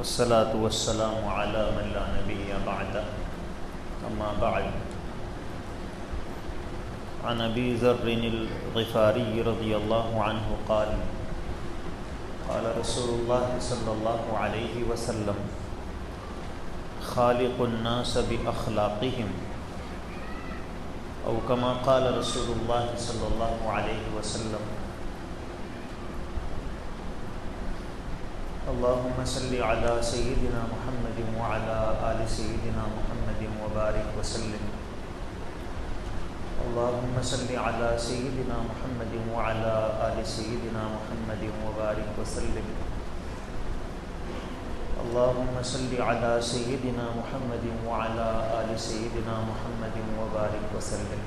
والصلاة والسلام على من لا نبي بعده أما بعد عن أبي ذر الغفاري رضي الله عنه قال قال رسول الله صلى الله عليه وسلم خالق الناس بأخلاقهم أو كما قال رسول الله صلى الله عليه وسلم اللهم صل على سيدنا محمد وعلى آل سيدنا محمد وبارك وسلم اللهم صل على سيدنا محمد وعلى آل سيدنا محمد وبارك وسلم اللهم صل على سيدنا محمد وعلى آل سيدنا محمد وبارك وسلم.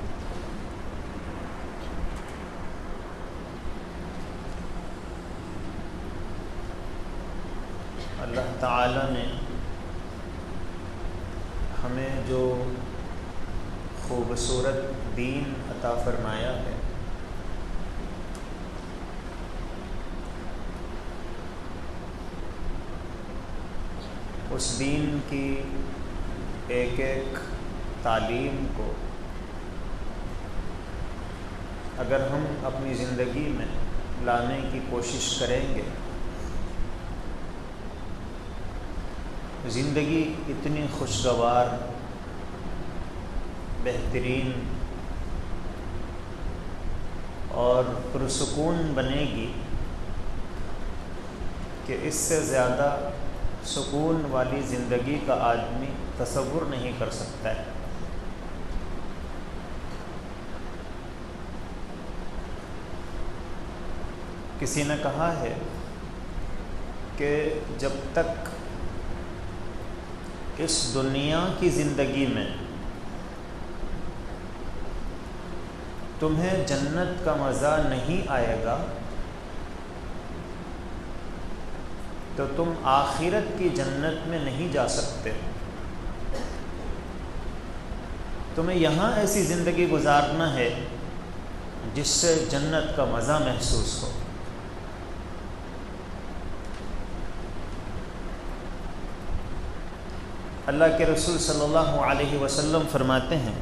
اللہ تعالی نے ہمیں جو خوبصورت دین عطا فرمایا ہے اس دین کی ایک ایک تعلیم کو اگر ہم اپنی زندگی میں لانے کی کوشش کریں گے زندگی اتنی خوشگوار بہترین اور پرسکون بنے گی کہ اس سے زیادہ سکون والی زندگی کا آدمی تصور نہیں کر سکتا ہے. کسی نے کہا ہے کہ جب تک اس دنیا کی زندگی میں تمہیں جنت کا مزہ نہیں آئے گا تو تم آخرت کی جنت میں نہیں جا سکتے. تمہیں یہاں ایسی زندگی گزارنا ہے جس سے جنت کا مزہ محسوس ہو. اللہ کے رسول صلی اللہ علیہ وسلم فرماتے ہیں،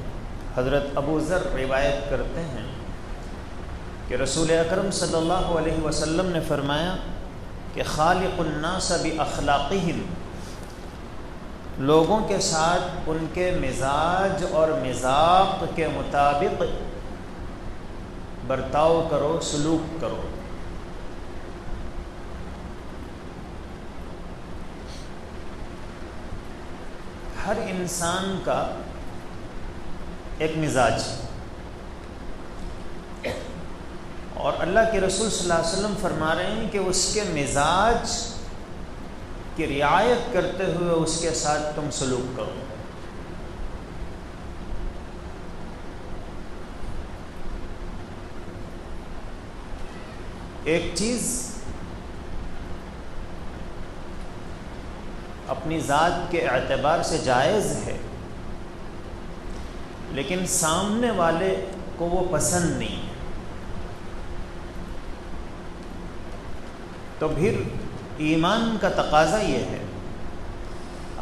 حضرت ابو ذر روایت کرتے ہیں کہ رسول اکرم صلی اللہ علیہ وسلم نے فرمایا کہ خالق الناس باخلاقہم، لوگوں کے ساتھ ان کے مزاج اور مذاق کے مطابق برتاؤ کرو، سلوک کرو. ہر انسان کا ایک مزاج اور اللہ کے رسول صلی اللہ علیہ وسلم فرما رہے ہیں کہ اس کے مزاج کی رعایت کرتے ہوئے اس کے ساتھ تم سلوک کرو. ایک چیز اپنی ذات کے اعتبار سے جائز ہے لیکن سامنے والے کو وہ پسند نہیں ہے تو پھر ایمان کا تقاضا یہ ہے،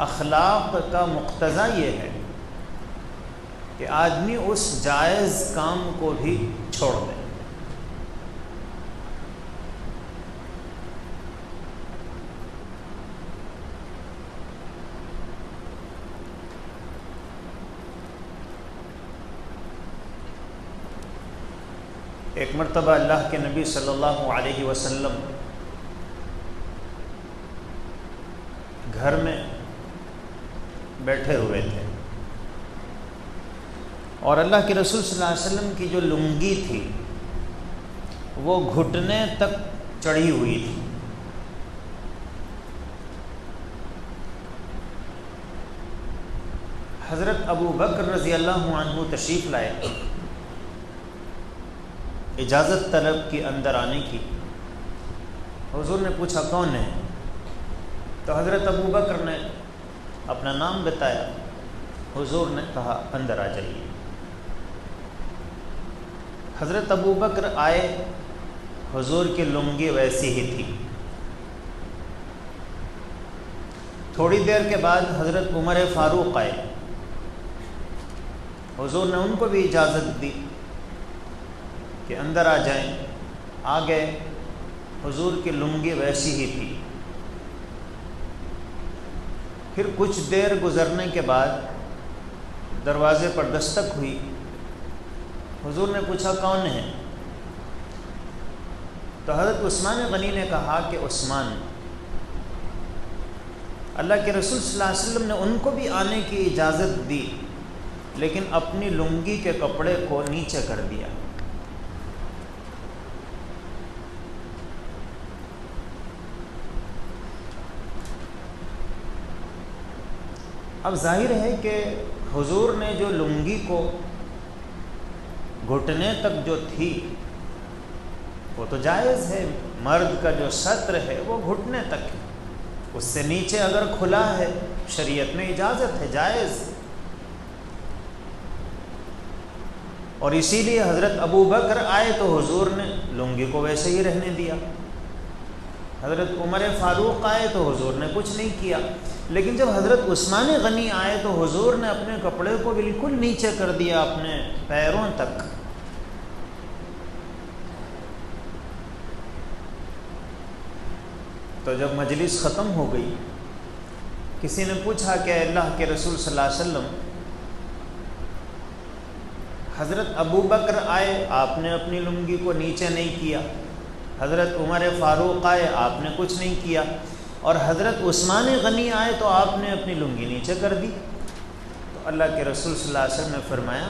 اخلاق کا مقتضا یہ ہے کہ آدمی اس جائز کام کو بھی چھوڑ دے. ایک مرتبہ اللہ کے نبی صلی اللہ علیہ وسلم گھر میں بیٹھے ہوئے تھے اور اللہ کے رسول صلی اللہ علیہ وسلم کی جو لنگی تھی وہ گھٹنے تک چڑھی ہوئی تھی. حضرت ابو بکر رضی اللہ عنہ تشریف لائے، اجازت طلب کی اندر آنے کی. حضور نے پوچھا کون ہے؟ تو حضرت ابو بکر نے اپنا نام بتایا. حضور نے کہا اندر آ جائیے. حضرت ابو بکر آئے، حضور کی لنگی ویسی ہی تھی. تھوڑی دیر کے بعد حضرت عمر فاروق آئے، حضور نے ان کو بھی اجازت دی کہ اندر آ جائیں، آ گئے۔ حضور کی لنگی ویسی ہی تھی۔ پھر کچھ دیر گزرنے کے بعد دروازے پر دستک ہوئی۔ حضور نے پوچھا کون ہے؟ تو حضرت عثمان غنی نے کہا کہ عثمان۔ اللہ کے رسول صلی اللہ علیہ وسلم نے ان کو بھی آنے کی اجازت دی، لیکن اپنی لنگی کے کپڑے کو نیچے کر دیا۔ اب ظاہر ہے کہ حضور نے جو لنگی کو گھٹنے تک جو تھی وہ تو جائز ہے، مرد کا جو سطر ہے وہ گھٹنے تک ہے، اس سے نیچے اگر کھلا ہے شریعت میں اجازت ہے، جائز۔ اور اسی لیے حضرت ابو بکر آئے تو حضور نے لنگی کو ویسے ہی رہنے دیا، حضرت عمر فاروق آئے تو حضور نے کچھ نہیں کیا، لیکن جب حضرت عثمان غنی آئے تو حضور نے اپنے کپڑے کو بالکل نیچے کر دیا، اپنے پیروں تک۔ تو جب مجلس ختم ہو گئی، کسی نے پوچھا کہ اللہ کے رسول صلی اللہ علیہ وسلم، حضرت ابو بکر آئے، آپ نے اپنی لنگی کو نیچے نہیں کیا، حضرت عمر فاروق آئے، آپ نے کچھ نہیں کیا، اور حضرت عثمان غنی آئے تو آپ نے اپنی لنگی نیچے کر دی۔ تو اللہ کے رسول صلی اللہ علیہ وسلم نے فرمایا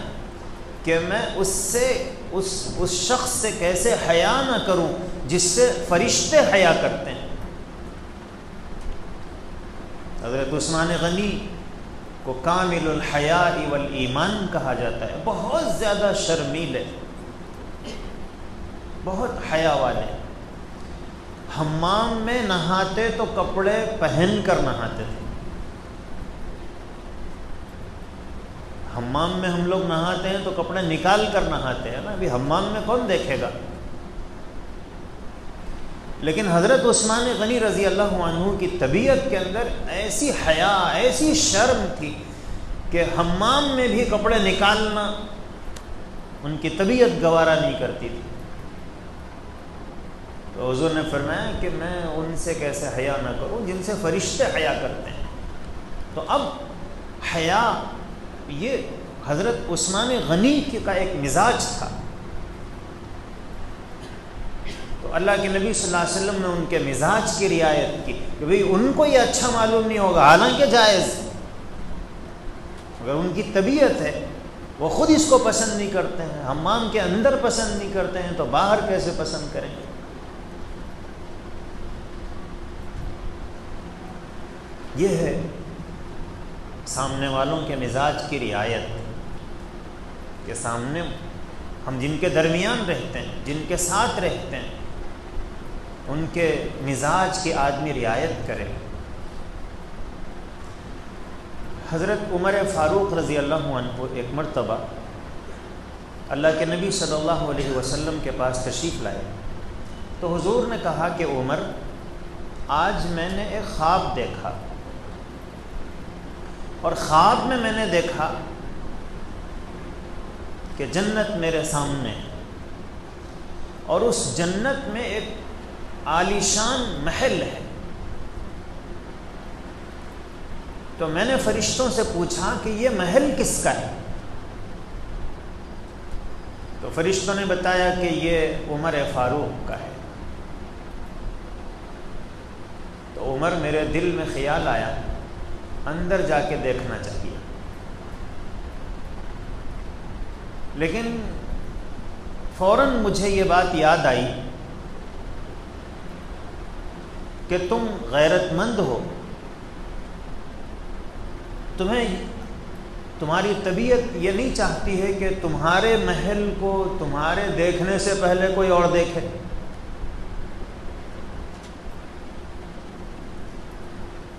کہ میں اس شخص سے کیسے حیا نہ کروں جس سے فرشتے حیا کرتے ہیں۔ حضرت عثمان غنی کو کامل الحیاء والایمان کہا جاتا ہے، بہت زیادہ شرمیلے، بہت حیا والے۔ حمام میں نہاتے تو کپڑے پہن کر نہاتے تھے۔ حمام میں ہم لوگ نہاتے ہیں تو کپڑے نکال کر نہاتے ہیں نا، ابھی حمام میں کون دیکھے گا؟ لیکن حضرت عثمان غنی رضی اللہ عنہ کی طبیعت کے اندر ایسی حیا، ایسی شرم تھی کہ حمام میں بھی کپڑے نکالنا ان کی طبیعت گوارا نہیں کرتی تھی۔ تو حضور نے فرمایا کہ میں ان سے کیسے حیا نہ کروں جن سے فرشتے حیا کرتے ہیں۔ تو اب حیا یہ حضرت عثمان غنی کا ایک مزاج تھا۔ تو اللہ کے نبی صلی اللہ علیہ وسلم نے ان کے مزاج کی رعایت کی کہ بھئی ان کو یہ اچھا معلوم نہیں ہوگا، حالانکہ جائز، اگر ان کی طبیعت ہے، وہ خود اس کو پسند نہیں کرتے ہیں، حمام کے اندر پسند نہیں کرتے ہیں، تو باہر کیسے پسند کریں گے؟ یہ ہے سامنے والوں کے مزاج کی رعایت، کہ سامنے ہم جن کے درمیان رہتے ہیں، جن کے ساتھ رہتے ہیں، ان کے مزاج کی آدمی رعایت کرے۔ حضرت عمر فاروق رضی اللہ عنہ ایک مرتبہ اللہ کے نبی صلی اللہ علیہ وسلم کے پاس تشریف لائے، تو حضور نے کہا کہ عمر، آج میں نے ایک خواب دیکھا، اور خواب میں نے دیکھا کہ جنت میرے سامنے، اور اس جنت میں ایک عالیشان محل ہے۔ تو میں نے فرشتوں سے پوچھا کہ یہ محل کس کا ہے؟ تو فرشتوں نے بتایا کہ یہ عمر فاروق کا ہے۔ تو عمر، میرے دل میں خیال آیا اندر جا کے دیکھنا چاہیے، لیکن فوراً مجھے یہ بات یاد آئی کہ تم غیرت مند ہو، تمہاری طبیعت یہ نہیں چاہتی ہے کہ تمہارے محل کو تمہارے دیکھنے سے پہلے کوئی اور دیکھے۔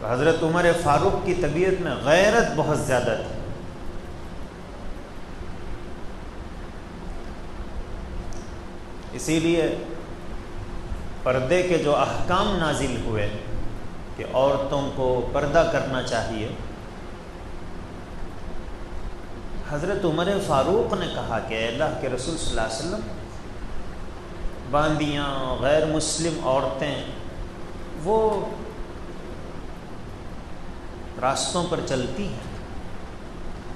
تو حضرت عمر فاروق کی طبیعت میں غیرت بہت زیادہ تھی۔ اسی لیے پردے کے جو احکام نازل ہوئے کہ عورتوں کو پردہ کرنا چاہیے، حضرت عمر فاروق نے کہا کہ اے اللہ کے رسول صلی اللہ علیہ وسلم، باندیاں، غیر مسلم عورتیں وہ راستوں پر چلتی ہیں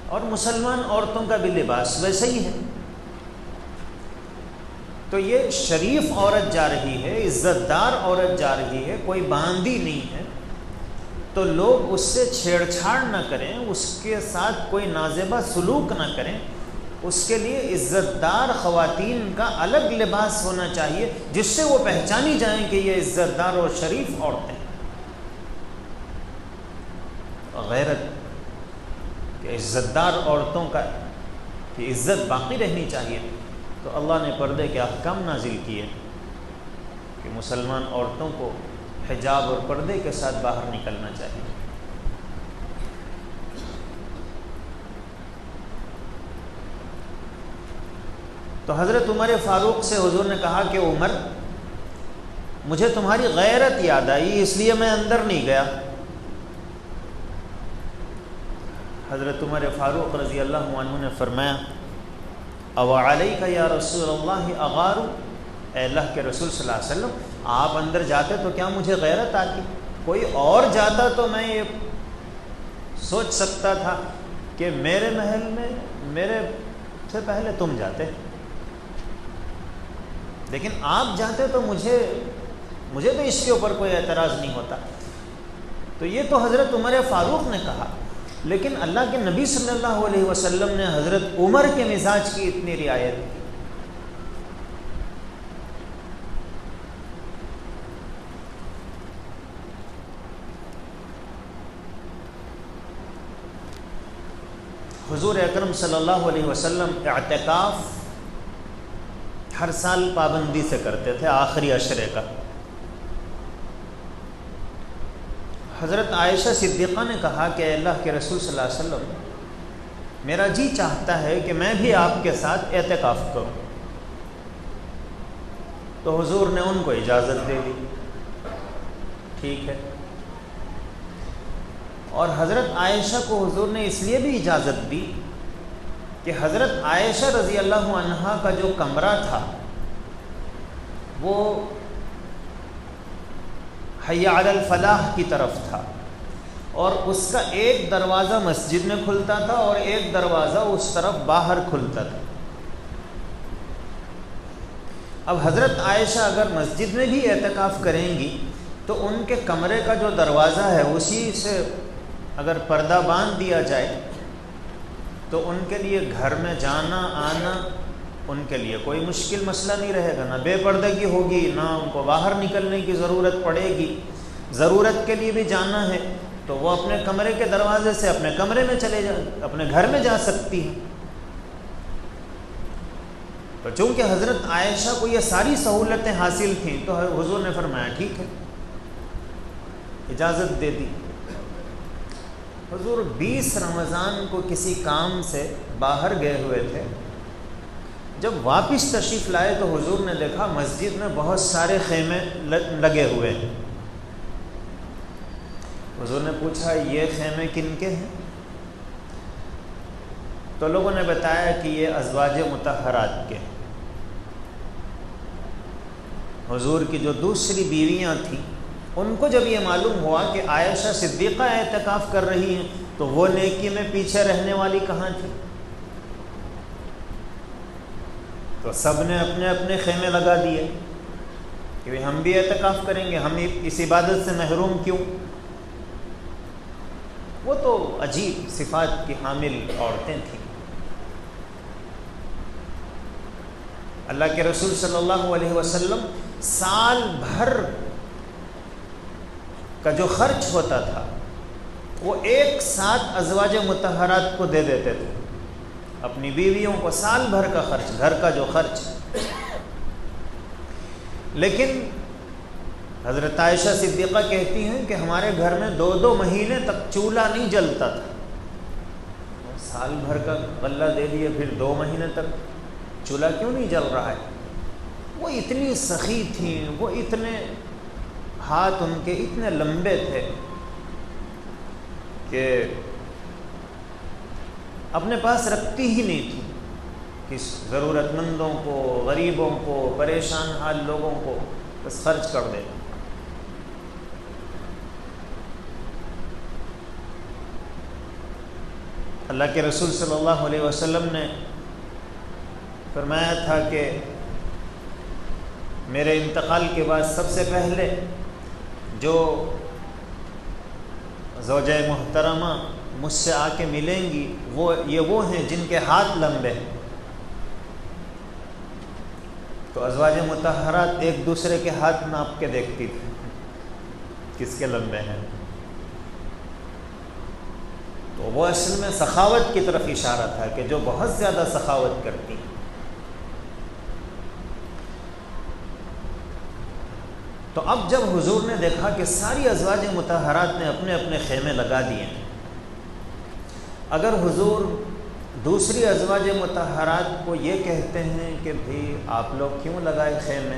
اور مسلمان عورتوں کا بھی لباس ویسے ہی ہے، تو یہ شریف عورت جا رہی ہے، عزت دار عورت جا رہی ہے، کوئی باندی نہیں ہے، تو لوگ اس سے چھیڑ چھاڑ نہ کریں، اس کے ساتھ کوئی نازیبہ سلوک نہ کریں، اس کے لیے عزت دار خواتین کا الگ لباس ہونا چاہیے جس سے وہ پہچانی جائیں کہ یہ عزت دار اور شریف عورتیں۔ غیرت کہ عزت دار عورتوں کا کی عزت باقی رہنی چاہیے، تو اللہ نے پردے کے احکام نازل کیے کہ مسلمان عورتوں کو حجاب اور پردے کے ساتھ باہر نکلنا چاہیے۔ تو حضرت عمر فاروق سے حضور نے کہا کہ عمر، مجھے تمہاری غیرت یاد آئی اس لیے میں اندر نہیں گیا۔ حضرت عمر فاروق رضی اللہ عنہ نے فرمایا، او علیک یا رسول اللہ اغار، اے اللہ کے رسول صلی اللہ علیہ وسلم، آپ اندر جاتے تو کیا مجھے غیرت آتی؟ کوئی اور جاتا تو میں یہ سوچ سکتا تھا کہ میرے محل میں میرے سے پہلے تم جاتے، لیکن آپ جاتے تو مجھے تو اس کے اوپر کوئی اعتراض نہیں ہوتا۔ تو یہ تو حضرت عمر فاروق نے کہا، لیکن اللہ کے نبی صلی اللہ علیہ وسلم نے حضرت عمر کے مزاج کی اتنی رعایت کی۔ حضور اکرم صلی اللہ علیہ وسلم اعتکاف ہر سال پابندی سے کرتے تھے آخری عشرے کا۔ حضرت عائشہ صدیقہ نے کہا کہ اے اللہ کے رسول صلی اللہ علیہ وسلم، میرا جی چاہتا ہے کہ میں بھی آپ کے ساتھ اعتکاف کروں، تو حضور نے ان کو اجازت دے دی، ٹھیک ہے۔ اور حضرت عائشہ کو حضور نے اس لیے بھی اجازت دی کہ حضرت عائشہ رضی اللہ عنہا کا جو کمرہ تھا وہ حی علی الفلاح کی طرف تھا، اور اس کا ایک دروازہ مسجد میں کھلتا تھا اور ایک دروازہ اس طرف باہر کھلتا تھا۔ اب حضرت عائشہ اگر مسجد میں بھی اعتکاف کریں گی تو ان کے کمرے کا جو دروازہ ہے اسی سے اگر پردہ باندھ دیا جائے تو ان کے لیے گھر میں جانا آنا ان کے لیے کوئی مشکل مسئلہ نہیں رہے گا، نہ بے پردگی ہوگی، نہ ان کو باہر نکلنے کی ضرورت پڑے گی۔ ضرورت کے لیے بھی جانا ہے تو وہ اپنے کمرے کے دروازے سے اپنے کمرے میں چلے اپنے گھر میں جا سکتی ہے۔ تو چونکہ حضرت عائشہ کو یہ ساری سہولتیں حاصل تھیں تو حضور نے فرمایا ٹھیک ہے، اجازت دے دی۔ حضور 20 رمضان کو کسی کام سے باہر گئے ہوئے تھے، جب واپس تشریف لائے تو حضور نے دیکھا مسجد میں بہت سارے خیمے لگے ہوئے ہیں۔ حضور نے پوچھا یہ خیمے کن کے ہیں؟ تو لوگوں نے بتایا کہ یہ ازواج مطہرات کے۔ حضور کی جو دوسری بیویاں تھیں ان کو جب یہ معلوم ہوا کہ عائشہ صدیقہ اعتکاف کر رہی ہیں تو وہ نیکی میں پیچھے رہنے والی کہاں تھی؟ تو سب نے اپنے اپنے خیمے لگا دیے کہ ہم بھی اعتکاف کریں گے، ہم اس عبادت سے محروم کیوں؟ وہ تو عجیب صفات کی حامل عورتیں تھیں۔ اللہ کے رسول صلی اللہ علیہ وسلم سال بھر کا جو خرچ ہوتا تھا وہ ایک ساتھ ازواج مطہرات کو دے دیتے تھے، اپنی بیویوں کو سال بھر کا خرچ، گھر کا جو خرچ۔ لیکن حضرت عائشہ صدیقہ کہتی ہیں کہ ہمارے گھر میں 2 مہینے تک چولہا نہیں جلتا تھا۔ سال بھر کا غلہ دے دیے، پھر 2 مہینے تک چولہا کیوں نہیں جل رہا ہے؟ وہ اتنی سخی تھیں، وہ اتنے ہاتھ ان کے اتنے لمبے تھے کہ اپنے پاس رکھتی ہی نہیں تھی، کہ ضرورت مندوں کو، غریبوں کو، پریشان حال لوگوں کو بس خرچ کر دے۔ اللہ کے رسول صلی اللہ علیہ وسلم نے فرمایا تھا کہ میرے انتقال کے بعد سب سے پہلے جو زوجہ محترمہ مجھ سے آ کے ملیں گی وہ ہیں جن کے ہاتھ لمبے ہیں۔ تو ازواج مطہرات ایک دوسرے کے ہاتھ ناپ کے دیکھتی تھی کس کے لمبے ہیں، تو وہ اصل میں سخاوت کی طرف اشارہ تھا کہ جو بہت زیادہ سخاوت کرتی ہیں۔ تو اب جب حضور نے دیکھا کہ ساری ازواج مطہرات نے اپنے اپنے خیمے لگا دیے ہیں، اگر حضور دوسری ازواج مطہرات کو یہ کہتے ہیں کہ بھئی آپ لوگ کیوں لگائے خیمے،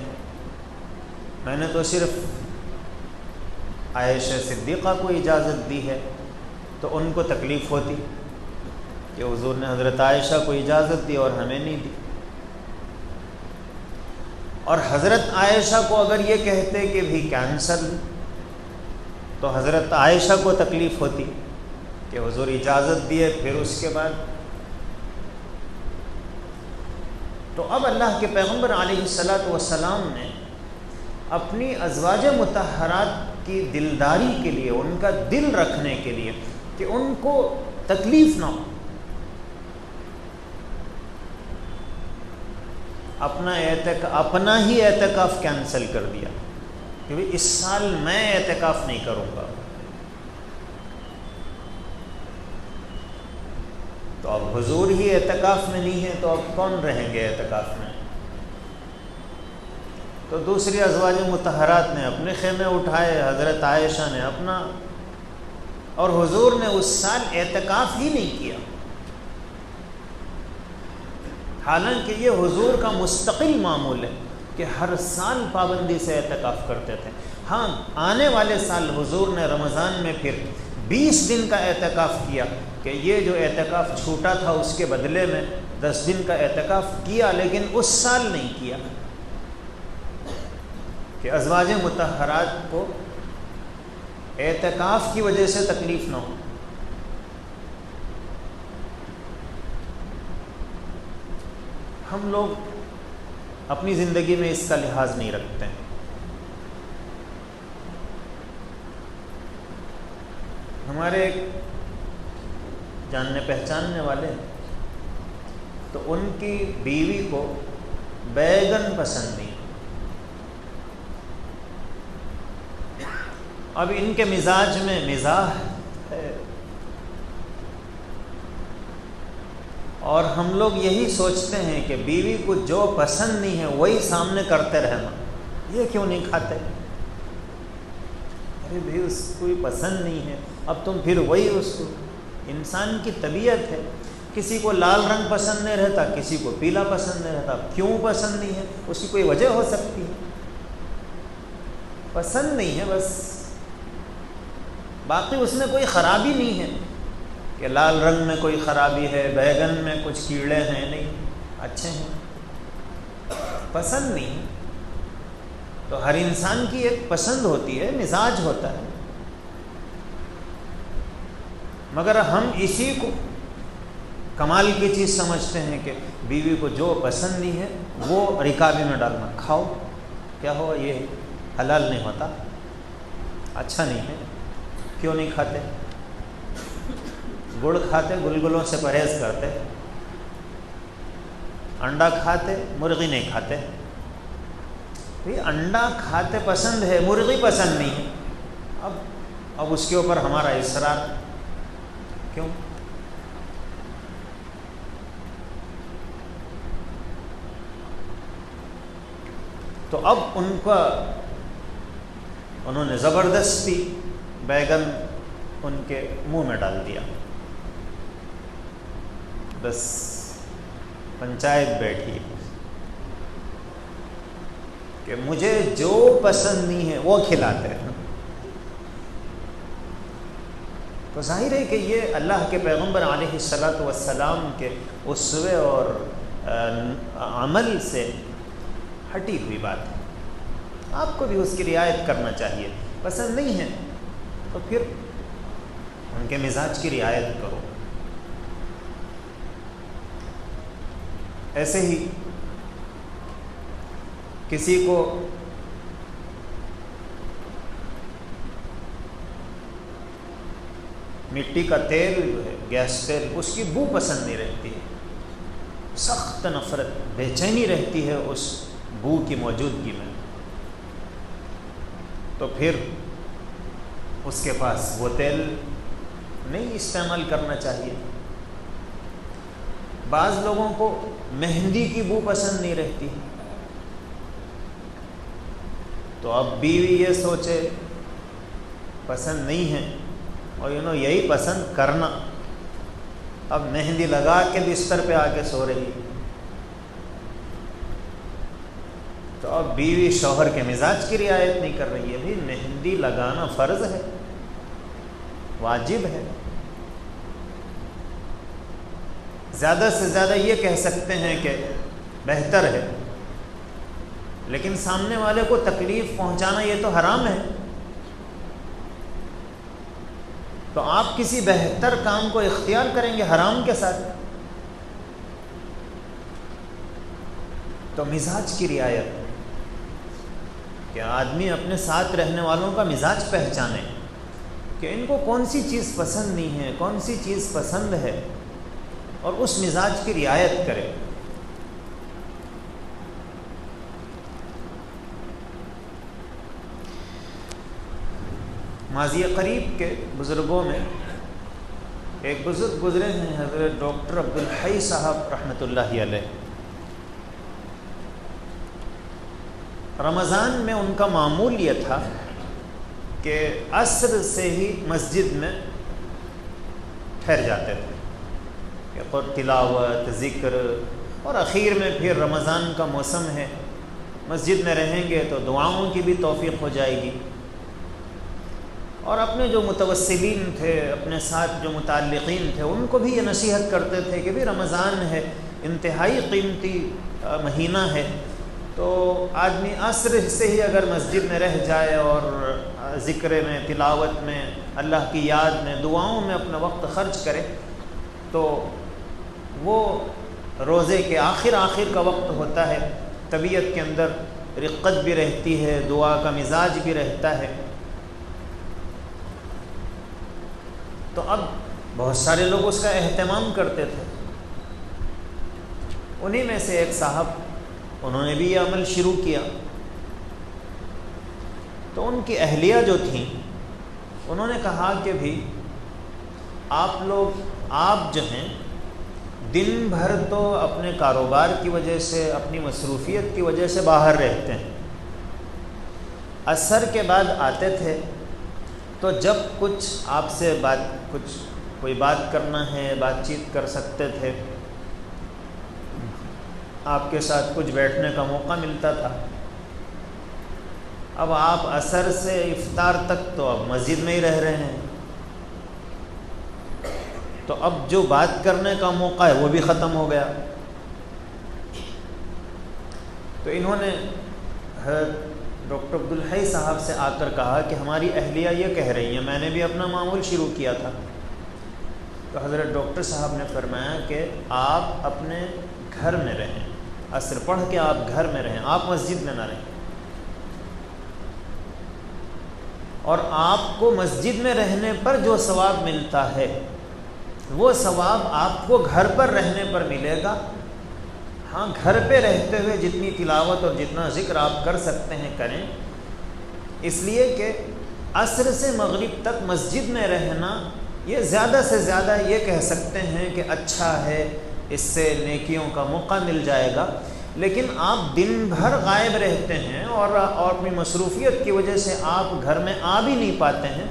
میں نے تو صرف عائشہ صدیقہ کو اجازت دی ہے، تو ان کو تکلیف ہوتی کہ حضور نے حضرت عائشہ کو اجازت دی اور ہمیں نہیں دی، اور حضرت عائشہ کو اگر یہ کہتے کہ بھی کینسل، تو حضرت عائشہ کو تکلیف ہوتی کہ حضور اجازت دیے پھر اس کے بعد۔ تو اب اللہ کے پیغمبر علیہ الصلاۃ والسلام نے اپنی ازواج مطہرات کی دلداری کے لیے، ان کا دل رکھنے کے لیے کہ ان کو تکلیف نہ ہو، اپنا ہی اعتکاف کینسل کر دیا کہ اس سال میں اعتکاف نہیں کروں گا۔ تو اب حضور ہی اعتکاف میں نہیں ہے تو اب کون رہیں گے اعتکاف میں؟ تو دوسری ازواج مطہرات نے اپنے خیمے اٹھائے، حضرت عائشہ نے اپنا، اور حضور نے اس سال اعتکاف ہی نہیں کیا، حالانکہ یہ حضور کا مستقل معمول ہے کہ ہر سال پابندی سے اعتکاف کرتے تھے۔ ہاں، آنے والے سال حضور نے رمضان میں پھر 20 دن کا اعتکاف کیا کہ یہ جو اعتکاف چھوٹا تھا اس کے بدلے میں 10 دن کا اعتکاف کیا، لیکن اس سال نہیں کیا کہ ازواج مطہرات کو اعتکاف کی وجہ سے تکلیف نہ ہو۔ ہم لوگ اپنی زندگی میں اس کا لحاظ نہیں رکھتے ہیں۔ ہمارے ایک جاننے پہچاننے والے، تو ان کی بیوی کو بیگن پسند نہیں، اب ان کے مزاج میں مزاح ہے، اور ہم لوگ یہی سوچتے ہیں کہ بیوی کو جو پسند نہیں ہے وہی سامنے کرتے رہنا، یہ کیوں نہیں کھاتے، ارے بھائی اس کو پسند نہیں ہے اب تم پھر وہی اس کو۔ انسان کی طبیعت ہے، کسی کو لال رنگ پسند نہیں رہتا، کسی کو پیلا پسند نہیں رہتا، کیوں پسند نہیں ہے اس کی کوئی وجہ ہو سکتی ہے، پسند نہیں ہے بس، باقی اس میں کوئی خرابی نہیں ہے کہ لال رنگ میں کوئی خرابی ہے، بیگن میں کچھ کیڑے ہیں، نہیں، اچھے ہیں، پسند نہیں۔ تو ہر انسان کی ایک پسند ہوتی ہے، مزاج ہوتا ہے، مگر ہم اسی کو کمال کی چیز سمجھتے ہیں کہ بیوی کو جو پسند نہیں ہے وہ رکابی میں ڈالنا، کھاؤ، کیا ہوا، یہ حلال نہیں ہوتا، اچھا نہیں ہے، کیوں نہیں کھاتے؟ گڑ کھاتے، گلگلوں سے پرہیز کرتے، انڈا کھاتے، مرغی نہیں کھاتے، بھئی انڈا کھاتے پسند ہے، مرغی پسند نہیں ہے، اب اس کے اوپر ہمارا اصرار کیوں؟ تو اب انہوں نے زبردستی بیگن ان کے منہ میں ڈال دیا، بس پنچایت بیٹھی، کہ مجھے جو پسند نہیں ہے وہ کھلاتے ہیں، تو ظاہر ہے کہ یہ اللہ کے پیغمبر علیہ الصلاۃ والسلام کے اسوے اور عمل سے ہٹی ہوئی بات ہے۔ آپ کو بھی اس کی رعایت کرنا چاہیے، پسند نہیں ہے تو پھر ان کے مزاج کی رعایت کرو۔ ایسے ہی کسی کو مٹی کا تیل جو ہے، گیس تیل، اس کی بو پسند نہیں رہتی ہے، سخت نفرت، بے چینی رہتی ہے اس بو کی موجودگی میں، تو پھر اس کے پاس وہ تیل نہیں استعمال کرنا چاہیے۔ بعض لوگوں کو مہندی کی بو پسند نہیں رہتی، تو اب بیوی یہ سوچے پسند نہیں ہے اور یہی پسند کرنا، اب مہندی لگا کے بستر پہ آ کے سو رہی، تو اب بیوی شوہر کے مزاج کی رعایت نہیں کر رہی ہے۔ بھی مہندی لگانا فرض ہے، واجب ہے۔ زیادہ سے زیادہ یہ کہہ سکتے ہیں کہ بہتر ہے، لیکن سامنے والے کو تکلیف پہنچانا یہ تو حرام ہے۔ تو آپ کسی بہتر کام کو اختیار کریں گے حرام کے ساتھ، تو مزاج کی رعایت کہ آدمی اپنے ساتھ رہنے والوں کا مزاج پہچانے کہ ان کو کون سی چیز پسند نہیں ہے، کون سی چیز پسند ہے، اور اس مزاج کی رعایت کرے۔ ماضی قریب کے بزرگوں میں ایک بزرگ گزرے ہیں، حضرت ڈاکٹر عبدالحی صاحب رحمۃ اللہ علیہ۔ رمضان میں ان کا معمول یہ تھا کہ عصر سے ہی مسجد میں ٹھہر جاتے تھے کہ تلاوت، ذکر، اور اخیر میں پھر رمضان کا موسم ہے، مسجد میں رہیں گے تو دعاؤں کی بھی توفیق ہو جائے گی، اور اپنے جو متوسلین تھے، اپنے ساتھ جو متعلقین تھے، ان کو بھی یہ نصیحت کرتے تھے کہ بھی رمضان ہے، انتہائی قیمتی مہینہ ہے، تو آدمی عصر سے ہی اگر مسجد میں رہ جائے اور ذکر میں، تلاوت میں، اللہ کی یاد میں، دعاؤں میں اپنا وقت خرچ کرے، تو وہ روزے کے آخر کا وقت ہوتا ہے، طبیعت کے اندر رقت بھی رہتی ہے، دعا کا مزاج بھی رہتا ہے۔ تو اب بہت سارے لوگ اس کا اہتمام کرتے تھے، انہی میں سے ایک صاحب، انہوں نے بھی یہ عمل شروع کیا۔ تو ان کی اہلیہ جو تھیں، انہوں نے کہا کہ بھی آپ جو ہیں دن بھر تو اپنے کاروبار کی وجہ سے، اپنی مصروفیت کی وجہ سے باہر رہتے ہیں، عصر کے بعد آتے تھے تو جب کچھ آپ سے کوئی بات کرنا ہے، بات چیت کر سکتے تھے، آپ کے ساتھ کچھ بیٹھنے کا موقع ملتا تھا۔ اب آپ عصر سے افطار تک تو اب مسجد میں ہی رہ رہے ہیں، تو اب جو بات کرنے کا موقع ہے وہ بھی ختم ہو گیا۔ تو انہوں نے ڈاکٹر عبدالحی صاحب سے آ کر کہا کہ ہماری اہلیہ یہ کہہ رہی ہیں، میں نے بھی اپنا معمول شروع کیا تھا۔ تو حضرت ڈاکٹر صاحب نے فرمایا کہ آپ اپنے گھر میں رہیں، عصر پڑھ کے آپ گھر میں رہیں، آپ مسجد میں نہ رہیں، اور آپ کو مسجد میں رہنے پر جو ثواب ملتا ہے وہ ثواب آپ کو گھر پر رہنے پر ملے گا۔ ہاں، گھر پہ رہتے ہوئے جتنی تلاوت اور جتنا ذکر آپ کر سکتے ہیں کریں، اس لیے کہ عصر سے مغرب تک مسجد میں رہنا یہ زیادہ سے زیادہ یہ کہہ سکتے ہیں کہ اچھا ہے، اس سے نیکیوں کا موقع مل جائے گا۔ لیکن آپ دن بھر غائب رہتے ہیں اور اپنی مصروفیت کی وجہ سے آپ گھر میں آ بھی نہیں پاتے ہیں۔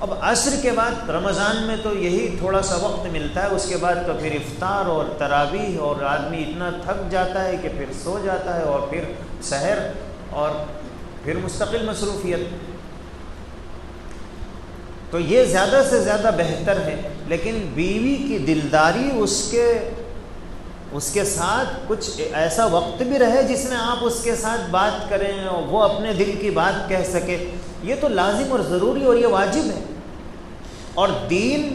اب عصر کے بعد رمضان میں تو یہی تھوڑا سا وقت ملتا ہے، اس کے بعد تو پھر افطار اور تراویح، اور آدمی اتنا تھک جاتا ہے کہ پھر سو جاتا ہے، اور پھر سحر اور پھر مستقل مصروفیت، تو یہ زیادہ سے زیادہ بہتر ہے۔ لیکن بیوی کی دلداری، اس کے ساتھ کچھ ایسا وقت بھی رہے جس میں آپ اس کے ساتھ بات کریں اور وہ اپنے دل کی بات کہہ سکے، یہ تو لازم اور ضروری اور یہ واجب ہے۔ اور دین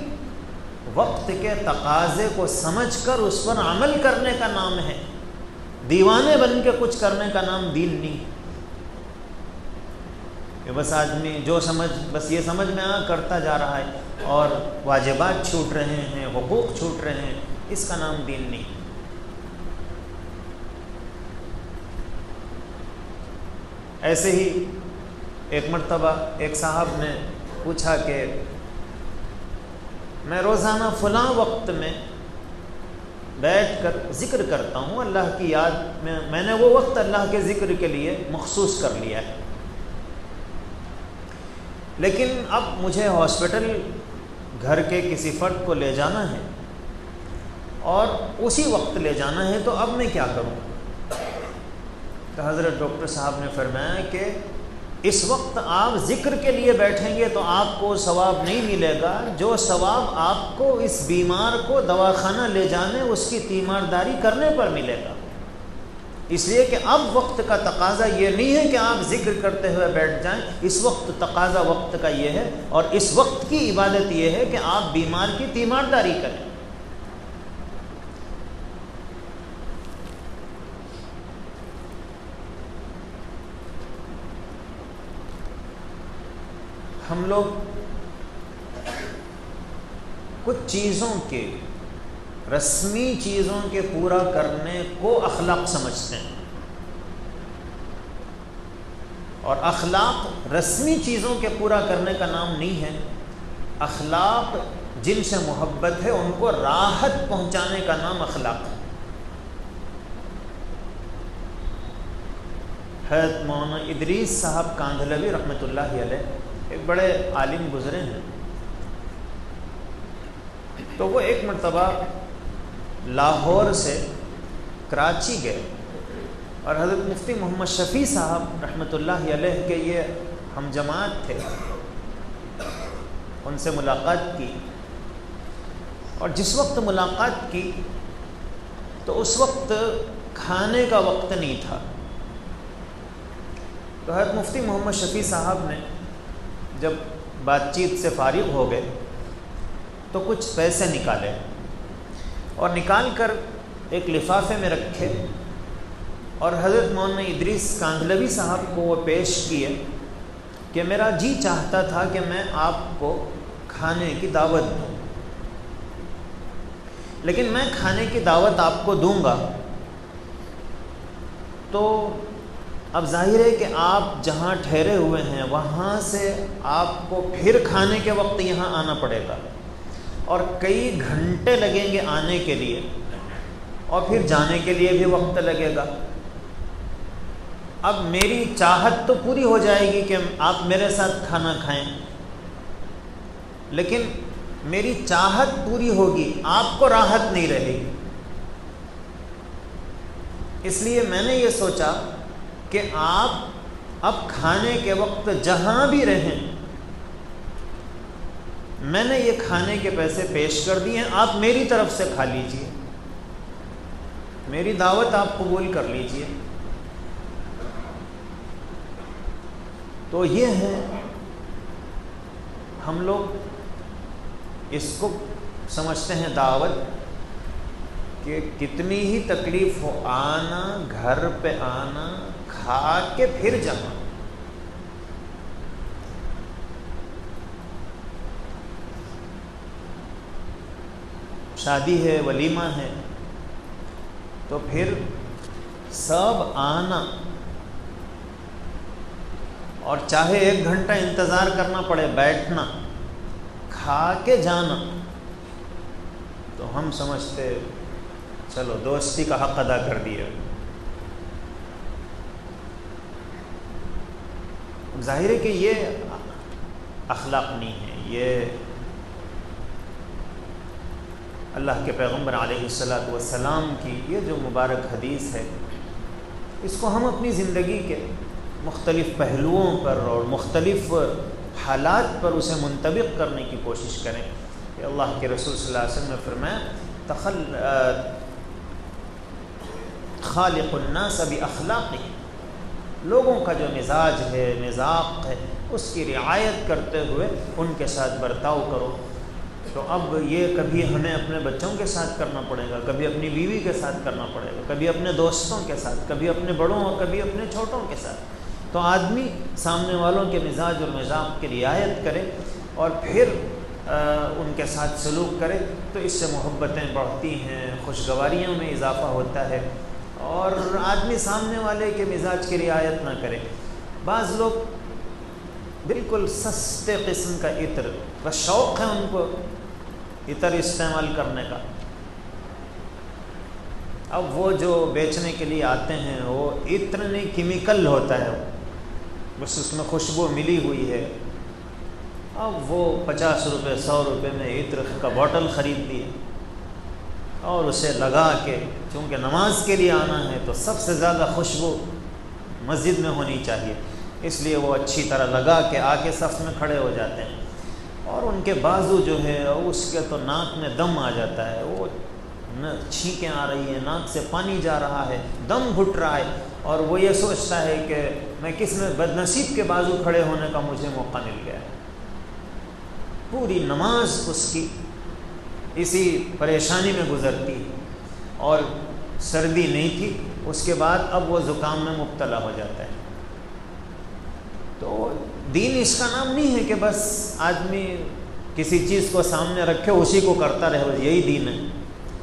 وقت کے تقاضے کو سمجھ کر اس پر عمل کرنے کا نام ہے، دیوانے بن کے کچھ کرنے کا نام دین نہیں کہ بس آدمی جو بس یہ سمجھ میں کرتا جا رہا ہے اور واجبات چھوٹ رہے ہیں، حقوق چھوٹ رہے ہیں، اس کا نام دین نہیں۔ ایسے ہی ایک مرتبہ ایک صاحب نے پوچھا کہ میں روزانہ فلاں وقت میں بیٹھ کر ذکر کرتا ہوں، اللہ کی یاد میں نے وہ وقت اللہ کے ذکر کے لیے مخصوص کر لیا ہے، لیکن اب مجھے ہاسپٹل گھر کے کسی فرد کو لے جانا ہے اور اسی وقت لے جانا ہے، تو اب میں کیا کروں؟ تو حضرت ڈاکٹر صاحب نے فرمایا کہ اس وقت آپ ذکر کے لیے بیٹھیں گے تو آپ کو ثواب نہیں ملے گا، جو ثواب آپ کو اس بیمار کو دواخانہ لے جانے، اس کی تیمارداری کرنے پر ملے گا۔ اس لیے کہ اب وقت کا تقاضا یہ نہیں ہے کہ آپ ذکر کرتے ہوئے بیٹھ جائیں، اس وقت تقاضا وقت کا یہ ہے، اور اس وقت کی عبادت یہ ہے کہ آپ بیمار کی تیمارداری کریں۔ ہم لوگ کچھ چیزوں کے، رسمی چیزوں کے پورا کرنے کو اخلاق سمجھتے ہیں، اور اخلاق رسمی چیزوں کے پورا کرنے کا نام نہیں ہے۔ اخلاق جن سے محبت ہے ان کو راحت پہنچانے کا نام اخلاق ہے۔ حضرت مولانا ادریس صاحب کاندھلوی رحمۃ اللہ علیہ ایک بڑے عالم گزرے ہیں، تو وہ ایک مرتبہ لاہور سے کراچی گئے اور حضرت مفتی محمد شفیع صاحب رحمۃ اللہ علیہ کے یہ ہم جماعت تھے، ان سے ملاقات کی، اور جس وقت ملاقات کی تو اس وقت کھانے کا وقت نہیں تھا، تو حضرت مفتی محمد شفیع صاحب نے جب بات چیت سے فارغ ہو گئے تو کچھ پیسے نکالے اور نکال کر ایک لفافے میں رکھے، اور حضرت مولانا ادریس کاندھلوی صاحب کو وہ پیش کیے کہ میرا جی چاہتا تھا کہ میں آپ کو کھانے کی دعوت دوں، لیکن میں کھانے کی دعوت آپ کو دوں گا تو اب ظاہر ہے کہ آپ جہاں ٹھہرے ہوئے ہیں وہاں سے آپ کو پھر کھانے کے وقت یہاں آنا پڑے گا، اور کئی گھنٹے لگیں گے آنے کے لیے، اور پھر جانے کے لیے بھی وقت لگے گا۔ اب میری چاہت تو پوری ہو جائے گی کہ آپ میرے ساتھ کھانا کھائیں، لیکن میری چاہت پوری ہوگی، آپ کو راحت نہیں رہے گی۔ اس لیے میں نے یہ سوچا کہ آپ اب کھانے کے وقت جہاں بھی رہیں، میں نے یہ کھانے کے پیسے پیش کر دیے ہیں، آپ میری طرف سے کھا لیجئے، میری دعوت آپ قبول کر لیجئے۔ تو یہ ہے، ہم لوگ اس کو سمجھتے ہیں دعوت، کہ کتنی ہی تکلیف ہو، آنا، گھر پہ آنا، کھا کے پھر جانا۔ شادی ہے، ولیمہ ہے، تو پھر سب آنا، اور چاہے 1 گھنٹہ انتظار کرنا پڑے، بیٹھنا، کھا کے جانا، تو ہم سمجھتے چلو دوستی کا حق ادا کر دیا۔ ظاہر ہے کہ یہ اخلاق نہیں ہے، یہ اللہ کے پیغمبر علیہ الصلاۃ والسلام کی یہ جو مبارک حدیث ہے، اس کو ہم اپنی زندگی کے مختلف پہلوؤں پر اور مختلف حالات پر اسے منطبق کرنے کی کوشش کریں. کہ اللہ کے رسول صلی اللہ علیہ وسلم نے فرمایا خالق الناس باخلاقہ، لوگوں کا جو مزاج ہے، مذاق ہے، اس کی رعایت کرتے ہوئے ان کے ساتھ برتاؤ کرو. تو اب یہ کبھی ہمیں اپنے بچوں کے ساتھ کرنا پڑے گا، کبھی اپنی بیوی کے ساتھ کرنا پڑے گا، کبھی اپنے دوستوں کے ساتھ، کبھی اپنے بڑوں اور کبھی اپنے چھوٹوں کے ساتھ. تو آدمی سامنے والوں کے مزاج اور مذاق کی رعایت کرے اور پھر ان کے ساتھ سلوک کرے، تو اس سے محبتیں بڑھتی ہیں، خوشگواریوں میں اضافہ ہوتا ہے. اور آدمی سامنے والے کے مزاج کی رعایت نہ کرے. بعض لوگ بالکل سستے قسم کا عطر، بس شوق ہے ان کو عطر استعمال کرنے کا. اب وہ جو بیچنے کے لیے آتے ہیں وہ عطر نہیں، کیمیکل ہوتا ہے، بس اس میں خوشبو ملی ہوئی ہے. اب وہ 50 روپے 100 روپے میں عطر کا بوٹل خرید لی اور اسے لگا کے، چونکہ نماز کے لیے آنا ہے تو سب سے زیادہ خوشبو مسجد میں ہونی چاہیے، اس لیے وہ اچھی طرح لگا کے آ کے صف میں کھڑے ہو جاتے ہیں. اور ان کے بازو جو ہے اس کے تو ناک میں دم آ جاتا ہے، وہ چھینکیں آ رہی ہیں، ناک سے پانی جا رہا ہے، دم گھٹ رہا ہے، اور وہ یہ سوچتا ہے کہ میں کس میں بد نصیب کے بازو کھڑے ہونے کا مجھے موقع مل گیا ہے. پوری نماز اس کی اسی پریشانی میں گزرتی ہے، اور سردی نہیں تھی، اس کے بعد اب وہ زکام میں مبتلا ہو جاتا ہے. تو دین اس کا نام نہیں ہے کہ بس آدمی کسی چیز کو سامنے رکھے اسی کو کرتا رہے، یہی دین ہے.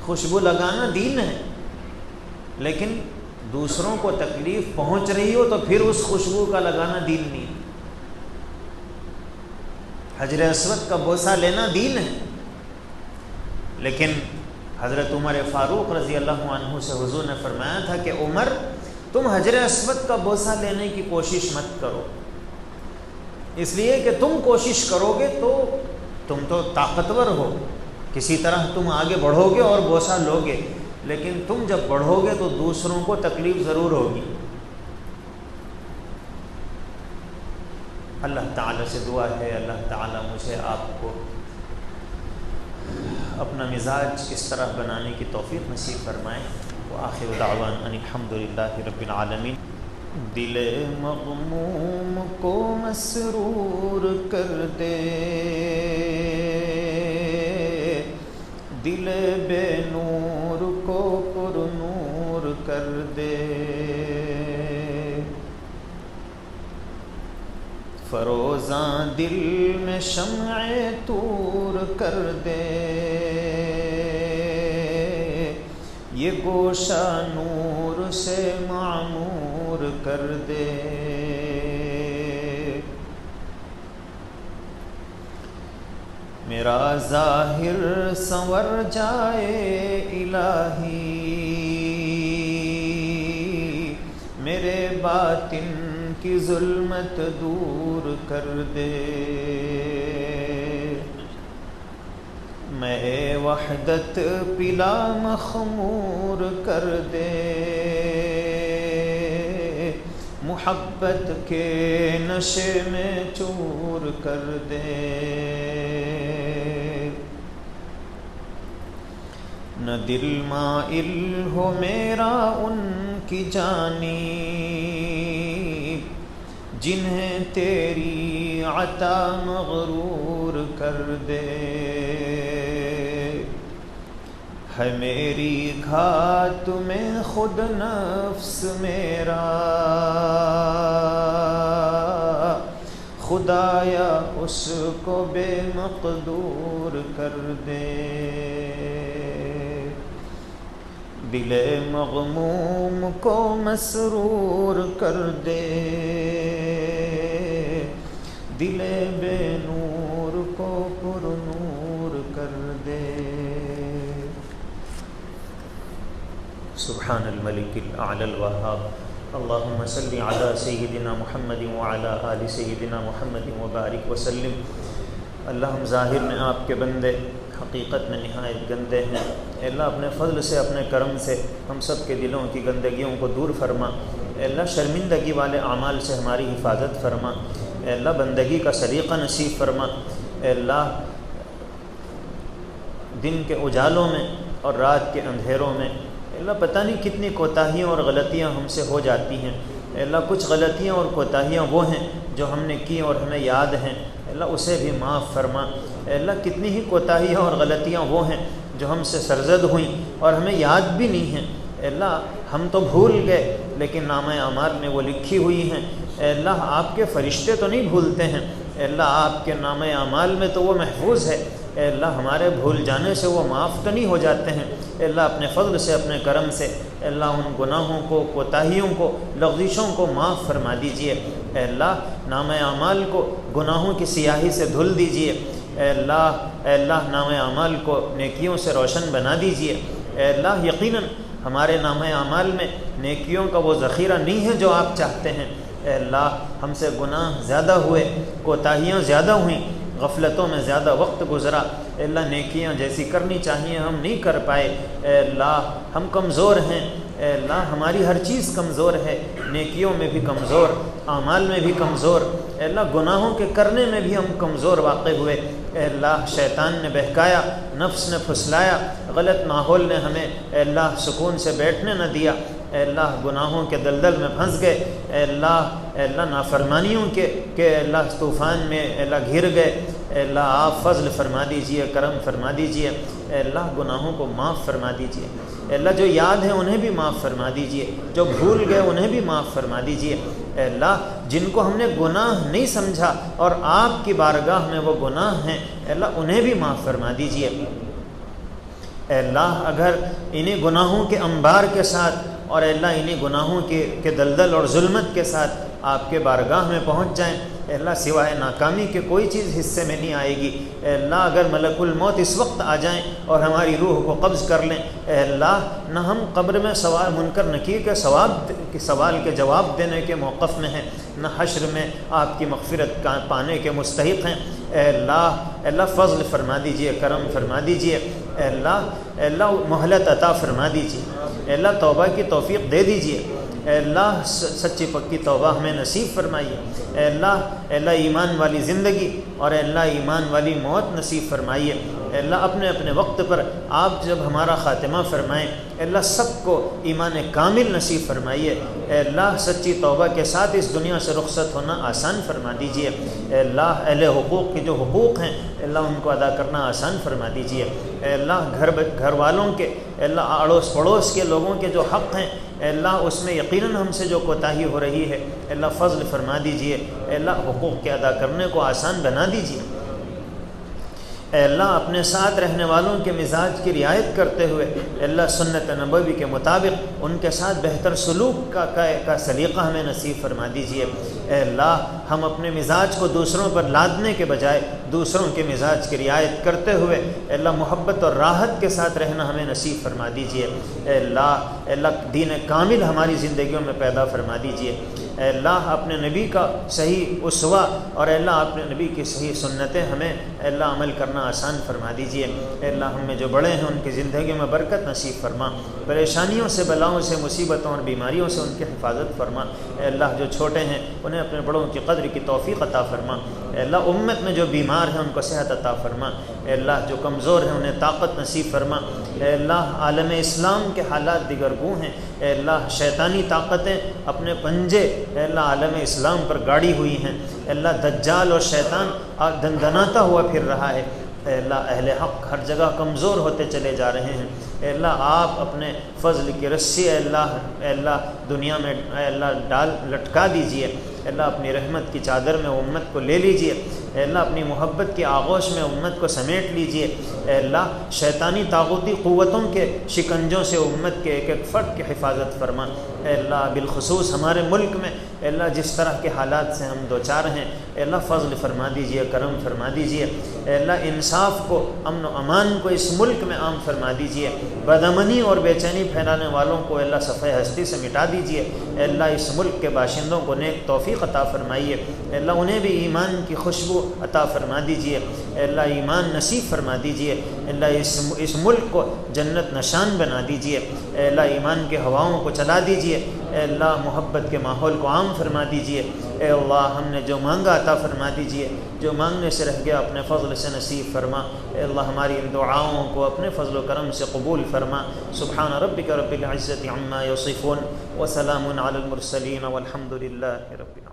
خوشبو لگانا دین ہے، لیکن دوسروں کو تکلیف پہنچ رہی ہو تو پھر اس خوشبو کا لگانا دین نہیں. حجر اسود کا بوسہ لینا دین ہے، لیکن حضرت عمر فاروق رضی اللہ عنہ سے حضور نے فرمایا تھا کہ عمر، تم حجر اسود کا بوسہ لینے کی کوشش مت کرو، اس لیے کہ تم کوشش کرو گے تو تم تو طاقتور ہو، کسی طرح تم آگے بڑھو گے اور بوسہ لو گے، لیکن تم جب بڑھو گے تو دوسروں کو تکلیف ضرور ہوگی. اللہ تعالیٰ سے دعا ہے اللہ تعالیٰ مجھے آپ کو اپنا مزاج اس طرح بنانے کی توفیق نصیب فرمائے. وآخر دعوانا ان الحمدللہ رب العالمین. دل مغموم کو مسرور کر دے، دل بے نور کو پر نور کر دے، فروزاں دل میں شمع طور کر دے، یہ گوشہ نور سے معمور کر دے. میرا ظاہر سنور جائے الہی، میرے باطن کی ظلمت دور کر دے. میں وحدت پلا مخمور کر دے، محبت کے نشے میں چور کر دے. نہ دل مائل ہو میرا ان کی جانب، جنہیں تیری عطا مغرور کر دے. ہے میری گھات میں خود نفس میرا، خدایا اس کو بے مقدور کر دے. دل مغموم کو مسرور کر دے، دل بے نور کو پر نور کر دے. سبحان الملک الاعلی الوہاب. اللہم صلی علی سیدنا محمد وعلی آل سیدنا محمد وبارک وسلم. اللہ ہم ظاہر میں آپ کے بندے، حقیقت میں نہایت گندے ہیں. اللہ اپنے فضل سے اپنے کرم سے ہم سب کے دلوں کی گندگیوں کو دور فرما، اللہ شرمندگی والے اعمال سے ہماری حفاظت فرما، اللہ بندگی کا سلیقہ نصیب فرما، اللہ دن کے اجالوں میں اور رات کے اندھیروں میں اللہ پتہ نہیں کتنی کوتاہیاں اور غلطیاں ہم سے ہو جاتی ہیں، اللہ کچھ غلطیاں اور کوتاہیاں وہ ہیں جو ہم نے کی اور ہمیں یاد ہیں، اللہ اسے بھی معاف فرما، اللہ کتنی ہی کوتاہیاں اور غلطیاں وہ ہیں جو ہم سے سرزد ہوئیں اور ہمیں یاد بھی نہیں ہیں، اللہ ہم تو بھول گئے لیکن نامہ اعمال میں وہ لکھی ہوئی ہیں، اللہ آپ کے فرشتے تو نہیں بھولتے ہیں، اللہ آپ کے نامہ اعمال میں تو وہ محفوظ ہے، اللہ ہمارے بھول جانے سے وہ معاف تو نہیں ہو جاتے ہیں، اللہ اپنے فضل سے اپنے کرم سے اللہ ان گناہوں کو، کوتاہیوں کو، لغزشوں کو معاف فرما دیجئے، اللہ نامہ اعمال کو گناہوں کی سیاہی سے دھل دیجئے، اللہ نامہ اعمال کو نیکیوں سے روشن بنا دیجئے، اللہ یقیناً ہمارے نامہ اعمال میں نیکیوں کا وہ ذخیرہ نہیں ہے جو آپ چاہتے ہیں، اللہ ہم سے گناہ زیادہ ہوئے، کوتاہیاں زیادہ ہوئیں، غفلتوں میں زیادہ وقت گزرا، اللہ نیکیاں جیسی کرنی چاہیے ہم نہیں کر پائے، اللہ ہم کمزور ہیں، اللہ ہماری ہر چیز کمزور ہے، نیکیوں میں بھی کمزور، اعمال میں بھی کمزور، اللہ گناہوں کے کرنے میں بھی ہم کمزور واقع ہوئے، اللہ شیطان نے بہکایا، نفس نے پھسلایا، غلط ماحول نے ہمیں اللہ سکون سے بیٹھنے نہ دیا، اللہ گناہوں کے دلدل میں پھنس گئے، اللہ نافرمانیوں کے اللہ طوفان میں اللہ گھر گئے، اللہ آپ فضل فرما دیجئے، کرم فرما دیجئے، اللہ گناہوں کو معاف فرما دیجئے، اللہ جو یاد ہیں انہیں بھی معاف فرما دیجئے، جو بھول گئے انہیں بھی معاف فرما دیجئے، اللہ جن کو ہم نے گناہ نہیں سمجھا اور آپ کی بارگاہ میں وہ گناہ ہیں، اللہ انہیں بھی معاف فرما دیجئے، اللہ اگر انہیں گناہوں کے انبار کے ساتھ اور اللہ انہیں گناہوں کے دلدل اور ظلمت کے ساتھ آپ کے بارگاہ میں پہنچ جائیں، اللہ سوائے ناکامی کے کوئی چیز حصے میں نہیں آئے گی، اللہ اگر ملک الموت اس وقت آ جائیں اور ہماری روح کو قبض کر لیں، اللہ نہ ہم قبر میں سوال منکر نکیر کے سوال کے جواب دینے کے موقف میں ہیں، نہ حشر میں آپ کی مغفرت پانے کے مستحق ہیں، اللہ فضل فرما دیجئے، کرم فرما دیجئے، اللہ مہلت عطا فرما دیجئے، اللہ توبہ کی توفیق دے دیجئے، اللہ سچی پکی توبہ ہمیں نصیب فرمائیے، اللہ ایمان والی زندگی اور اللہ ایمان والی موت نصیب فرمائیے، اللہ اپنے اپنے وقت پر آپ جب ہمارا خاتمہ فرمائیں، اللہ سب کو ایمان کامل نصیب فرمائیے، اللہ سچی توبہ کے ساتھ اس دنیا سے رخصت ہونا آسان فرما دیجئے، اللہ اہل حقوق کے جو حقوق ہیں اللہ ان کو ادا کرنا آسان فرما دیجئے، اللہ گھر والوں کے، اللہ اڑوس پڑوس کے لوگوں کے جو حق ہیں اللہ اس میں یقیناً ہم سے جو کوتاہی ہو رہی ہے اللہ فضل فرما دیجئے، اللہ حقوق کے ادا کرنے کو آسان بنا دیجئے، اللہ اپنے ساتھ رہنے والوں کے مزاج کی رعایت کرتے ہوئے اللہ سنت نبوی کے مطابق ان کے ساتھ بہتر سلوک کا سلیقہ ہمیں نصیب فرما دیجئے، اللہ ہم اپنے مزاج کو دوسروں پر لادنے کے بجائے دوسروں کے مزاج کی رعایت کرتے ہوئے اللہ محبت اور راحت کے ساتھ رہنا ہمیں نصیب فرما دیجئے، اللہ دین کامل ہماری زندگیوں میں پیدا فرما دیجئے، اللہ اپنے نبی کا صحیح اسوہ اور اللہ اپنے نبی کی صحیح سنتیں ہمیں اللہ عمل کرنا آسان فرما دیجئے، اللہ ہم میں جو بڑے ہیں ان کی زندگیوں میں برکت نصیب فرما، پریشانیوں سے، بلاؤں سے، مصیبتوں اور بیماریوں سے ان کی حفاظت فرما، اللہ جو چھوٹے ہیں انہیں اپنے بڑوں کی قدر کی توفیق عطا فرما، اللہ امت میں جو بیمار ہیں ان کو صحت عطا فرما، اللہ جو کمزور ہیں انہیں طاقت نصیب فرما، اللہ عالم اسلام کے حالات دیگر گوں ہیں، اللہ شیطانی طاقتیں اپنے پنجے اللہ عالم اسلام پر گاڑی ہوئی ہیں، اللہ دجال اور شیطان دندناتا ہوا پھر رہا ہے، اللہ اہل حق ہر جگہ کمزور ہوتے چلے جا رہے ہیں، اللہ آپ اپنے فضل کی رسی اللہ دنیا میں اللہ لٹکا دیجئے، اللہ اپنی رحمت کی چادر میں امت کو لے لیجئے، اللہ اپنی محبت کی آغوش میں امت کو سمیٹ لیجئے، اللہ شیطانی طاغوتی قوتوں کے شکنجوں سے امت کے ایک ایک فرد کی حفاظت فرما، اللہ بالخصوص ہمارے ملک میں اللہ جس طرح کے حالات سے ہم دوچار ہیں اللہ فضل فرما دیجئے، کرم فرما دیجئے، اللہ انصاف کو، امن و امان کو اس ملک میں عام فرما دیجئے، بدامنی اور بے چینی پھیلانے والوں کو اللہ صفحہ ہستی سے مٹا دیجئے، اللہ اس ملک کے باشندوں کو نیک توفیق توفیق عطا فرمائیے۔ اے اللہ انہیں بھی ایمان کی خوشبو عطا فرما دیجیے۔ اے اللہ ایمان نصیب فرما دیجیے۔ اے اللہ اس ملک کو جنت نشان بنا دیجیے۔ اے اللہ ایمان کے ہواؤں کو چلا دیجیے۔ اے اللہ محبت کے ماحول کو عام فرما دیجیے۔ اے اللہ ہم نے جو مانگا عطا فرما دیجیے، جو مانگنے سے رہ گیا اپنے فضل سے نصیب فرما۔ اے اللہ ہماری ان دعاؤں کو اپنے فضل و کرم سے قبول فرما۔ سبحان ربک رب العزت عما یصفون وسلام علی المرسلین والحمد للہ رب العالمین۔